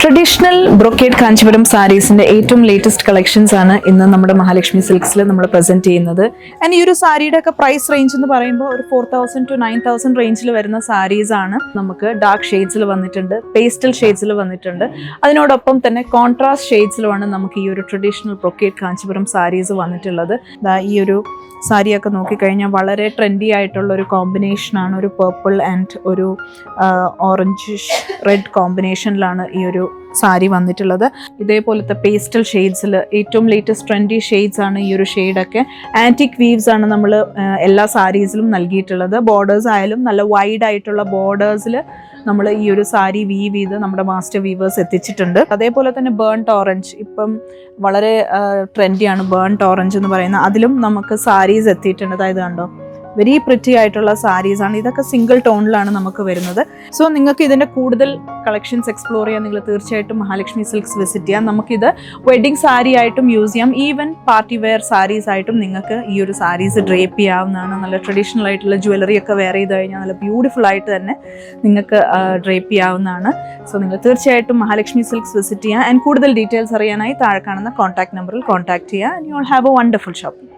Traditional brocade Kanchipuram സാരീസിന്റെ ഏറ്റവും latest collections ആണ് ഇന്ന് നമ്മുടെ മഹാലക്ഷ്മി സിൽക്സിൽ നമ്മൾ പ്രസന്റ് ചെയ്യുന്നത്. ആൻഡ് ഈ ഒരു സാരിയുടെ ഒക്കെ പ്രൈസ് റേഞ്ച് എന്ന് പറയുമ്പോൾ ഒരു 4,000 to 9,000 റേഞ്ചിൽ വരുന്ന സാരീസ് ആണ്. നമുക്ക് ഡാർക്ക് ഷെയ്ഡ്സിൽ വന്നിട്ടുണ്ട്, പേസ്റ്റൽ ഷെയ്ഡ്സിൽ വന്നിട്ടുണ്ട്, അതിനോടൊപ്പം തന്നെ കോൺട്രാസ്റ്റ് ഷെയ്ഡ്സിലുമാണ് നമുക്ക് ഈ ഒരു ട്രഡീഷണൽ ബ്രൊക്കേഡ് കാഞ്ചീപുരം സാരീസ് വന്നിട്ടുള്ളത്. ഈ ഒരു സാരിയൊക്കെ നോക്കിക്കഴിഞ്ഞാൽ വളരെ ട്രെൻഡി ആയിട്ടുള്ള ഒരു കോമ്പിനേഷനാണ്. ഒരു പേർപ്പിൾ ആൻഡ് ഒരു ഓറഞ്ച് റെഡ് കോമ്പിനേഷനിലാണ് ഈ ഒരു സാരി വന്നിട്ടുള്ളത്. ഇതേപോലത്തെ പേസ്റ്റൽ ഷെയ്ഡ്സിൽ ഏറ്റവും ലേറ്റസ്റ്റ് ട്രെൻഡി ഷെയ്ഡ്സ് ആണ് ഈ ഒരു ഷെയ്ഡൊക്കെ. ആൻറ്റിക് വീവ്സ് ആണ് നമ്മൾ എല്ലാ സാരീസിലും നൽകിയിട്ടുള്ളത്. ബോർഡേഴ്സ് ആയാലും നല്ല വൈഡ് ആയിട്ടുള്ള ബോർഡേഴ്സിൽ നമ്മൾ ഈ ഒരു സാരി വീവ് ചെയ്ത് നമ്മുടെ മാസ്റ്റർ വീവേഴ്സ് എത്തിച്ചിട്ടുണ്ട്. അതേപോലെ തന്നെ ബേൺഡ് ഓറഞ്ച് ഇപ്പം വളരെ ട്രെൻഡിയാണ്. ബേൺഡ് ഓറഞ്ച് എന്ന് പറയുന്നത് അതിലും നമുക്ക് സാരീസ് എത്തിയിട്ടുണ്ട്. അതായത് കണ്ടോ, വെരി പ്രിറ്റി ആയിട്ടുള്ള സാരീസാണ്. ഇതൊക്കെ സിംഗിൾ ടോണിലാണ് നമുക്ക് വരുന്നത്. സോ നിങ്ങൾക്ക് ഇതിൻ്റെ കൂടുതൽ കളക്ഷൻസ് എക്സ്പ്ലോർ ചെയ്യാൻ നിങ്ങൾ തീർച്ചയായിട്ടും മഹാലക്ഷ്മി സിൽക്സ് വിസിറ്റ് ചെയ്യാം. നമുക്കിത് വെഡ്ഡിങ് സാരി ആയിട്ടും യൂസ് ചെയ്യാം, ഈവൻ പാർട്ടി വെയർ സാരീസ് ആയിട്ടും നിങ്ങൾക്ക് ഈ ഒരു സാരീസ് ഡ്രേപ്പ് ചെയ്യാവുന്നതാണ്. നല്ല ട്രഡീഷണൽ ആയിട്ടുള്ള ജ്വല്ലറി ഒക്കെ വെയർ ചെയ്ത് കഴിഞ്ഞാൽ നല്ല ബ്യൂട്ടിഫുൾ ആയിട്ട് തന്നെ നിങ്ങൾക്ക് ഡ്രേപ്പ് ചെയ്യാവുന്നതാണ്. സോ നിങ്ങൾ തീർച്ചയായിട്ടും മഹാലക്ഷ്മി സിൽക്സ് വിസിറ്റ് ചെയ്യുക. ആൻഡ് കൂടുതൽ ഡീറ്റെയിൽസ് അറിയാനായി താഴെ കാണുന്ന കോൺടാക്ട് നമ്പറിൽ കോൺടാക്ട് ചെയ്യുക. And you will have A wonderful shopping.